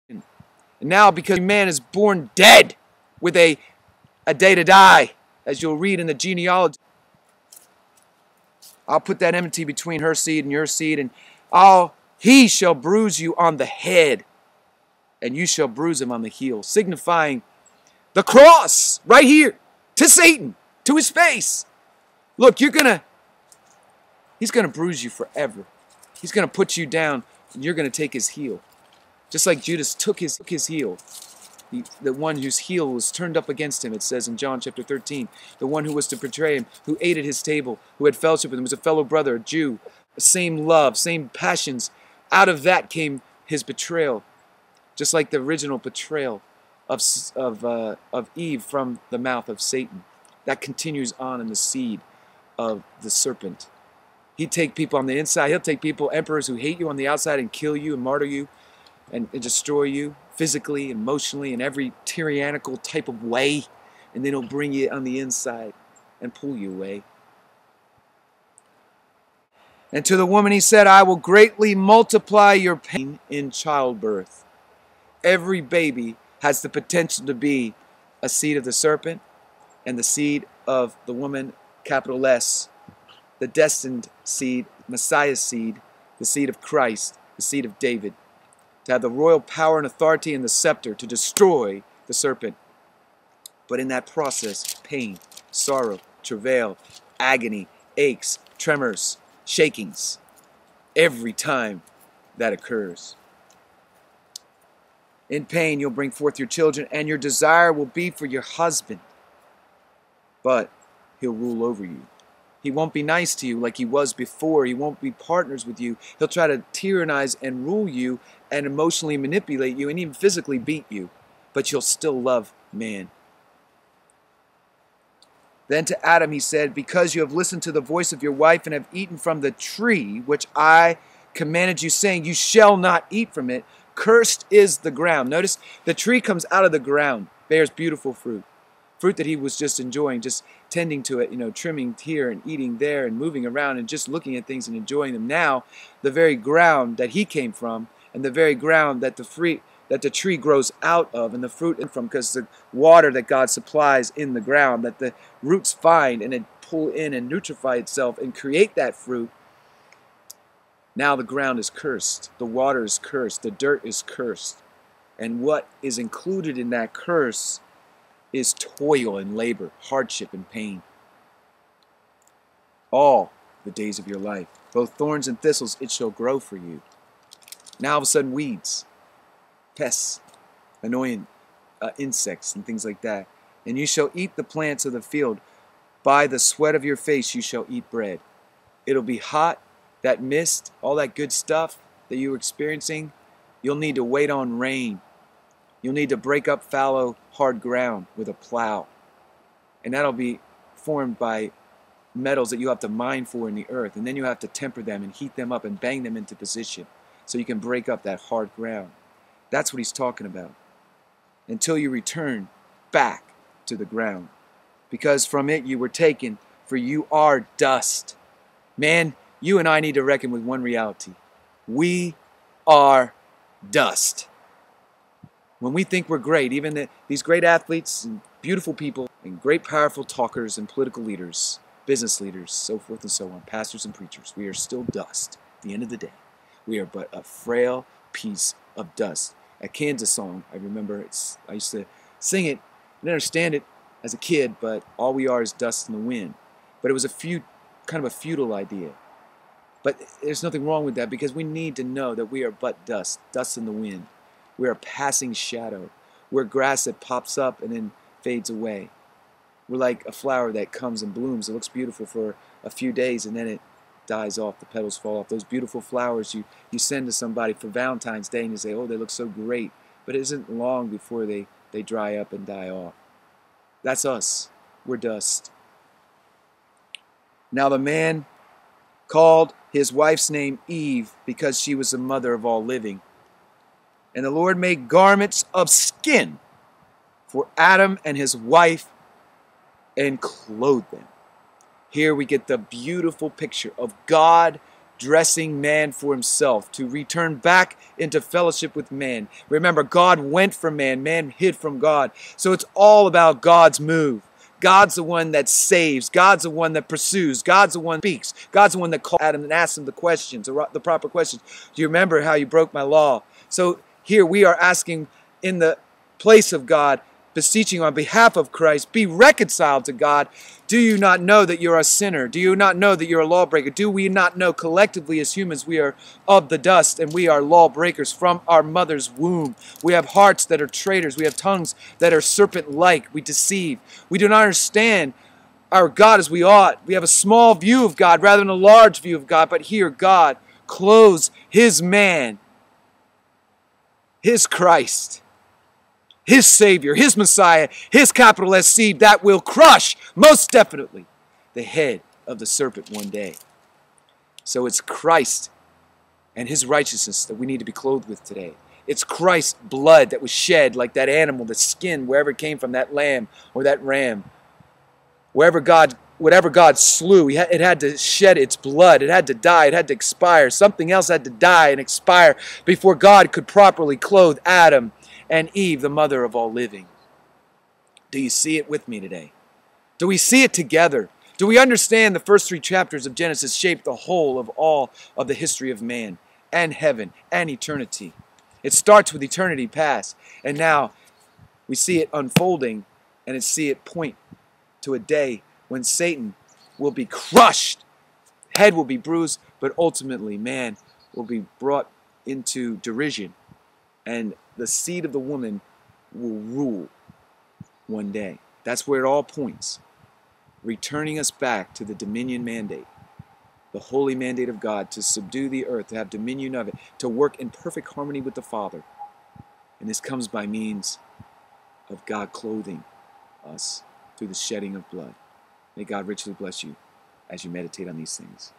And now, because man is born dead with a day to die, as you'll read in the genealogy, I'll put that enmity between her seed and your seed, and he shall bruise you on the head, and you shall bruise him on the heel, signifying the cross right here to Satan, to his face. Look, he's gonna bruise you forever. He's gonna put you down, and you're gonna take his heel. Just like Judas took his heel. The one whose heel was turned up against him, it says in John chapter 13. The one who was to betray him, who ate at his table, who had fellowship with him, was a fellow brother, a Jew. Same love, same passions. Out of that came his betrayal. Just like the original betrayal of Eve from the mouth of Satan. That continues on in the seed of the serpent. He'd take people on the inside. He'll take people, emperors who hate you on the outside, and kill you and martyr you and destroy you physically, emotionally, in every tyrannical type of way. And then he'll bring you on the inside and pull you away. And to the woman he said, I will greatly multiply your pain in childbirth. Every baby has the potential to be a seed of the serpent and the seed of the woman, capital S, the destined seed, Messiah's seed, the seed of Christ, the seed of David, to have the royal power and authority and the scepter to destroy the serpent. But in that process, pain, sorrow, travail, agony, aches, tremors, shakings, every time that occurs. In pain, you'll bring forth your children, and your desire will be for your husband. But he'll rule over you. He won't be nice to you like he was before. He won't be partners with you. He'll try to tyrannize and rule you and emotionally manipulate you and even physically beat you. But you'll still love man. Then to Adam he said, because you have listened to the voice of your wife and have eaten from the tree which I commanded you, saying, you shall not eat from it, cursed is the ground. Notice the tree comes out of the ground, bears beautiful fruit. Fruit that he was just enjoying, just tending to it, trimming here and eating there and moving around and just looking at things and enjoying them. Now, the very ground that he came from and the very ground that the tree grows out of and the fruit from, because the water that God supplies in the ground, that the roots find and it pull in and nutrify itself and create that fruit. Now the ground is cursed. The water is cursed. The dirt is cursed. And what is included in that curse is toil and labor, hardship and pain. All the days of your life, both thorns and thistles, it shall grow for you. Now all of a sudden weeds, pests, annoying insects and things like that. And you shall eat the plants of the field. By the sweat of your face you shall eat bread. It'll be hot, that mist, all that good stuff that you're experiencing, you'll need to wait on rain. You'll need to break up fallow, hard ground with a plow. And that'll be formed by metals that you have to mine for in the earth. And then you have to temper them and heat them up and bang them into position so you can break up that hard ground. That's what he's talking about. Until you return back to the ground. Because from it you were taken, for you are dust. Man, you and I need to reckon with one reality. We are dust. When we think we're great, even these great athletes and beautiful people and great powerful talkers and political leaders, business leaders, so forth and so on, pastors and preachers, we are still dust at the end of the day. We are but a frail piece of dust. A Kansas song, I remember, I used to sing it, I didn't understand it as a kid, but all we are is dust in the wind. But it was kind of a futile idea. But there's nothing wrong with that, because we need to know that we are but dust, dust in the wind. We are a passing shadow. We're grass that pops up and then fades away. We're like a flower that comes and blooms. It looks beautiful for a few days and then it dies off. The petals fall off. Those beautiful flowers you send to somebody for Valentine's Day and you say, oh, they look so great. But it isn't long before they dry up and die off. That's us. We're dust. Now the man called his wife's name Eve because she was the mother of all living. And the Lord made garments of skin for Adam and his wife and clothed them. Here we get the beautiful picture of God dressing man for himself, to return back into fellowship with man. Remember, God went from man, man hid from God. So it's all about God's move. God's the one that saves. God's the one that pursues. God's the one that speaks. God's the one that called Adam and asked him the questions, the proper questions. Do you remember how you broke my law? So here we are asking in the place of God, beseeching on behalf of Christ, be reconciled to God. Do you not know that you're a sinner? Do you not know that you're a lawbreaker? Do we not know collectively as humans we are of the dust and we are lawbreakers from our mother's womb? We have hearts that are traitors. We have tongues that are serpent-like. We deceive. We do not understand our God as we ought. We have a small view of God rather than a large view of God. But here God clothes his man, his Christ, his Savior, his Messiah, his capital S seed that will crush, most definitely, the head of the serpent one day. So it's Christ and his righteousness that we need to be clothed with today. It's Christ's blood that was shed like that animal, the skin, wherever it came from, that lamb or that ram. Whatever God slew, it had to shed its blood. It had to die. It had to expire. Something else had to die and expire before God could properly clothe Adam and Eve, the mother of all living. Do you see it with me today? Do we see it together? Do we understand the first 3 chapters of Genesis shape the whole of all of the history of man and heaven and eternity? It starts with eternity past, and now we see it unfolding and see it point to a day when Satan will be crushed, head will be bruised, but ultimately man will be brought into derision, and the seed of the woman will rule one day. That's where it all points, returning us back to the dominion mandate, the holy mandate of God to subdue the earth, to have dominion of it, to work in perfect harmony with the Father. And this comes by means of God clothing us through the shedding of blood. May God richly bless you as you meditate on these things.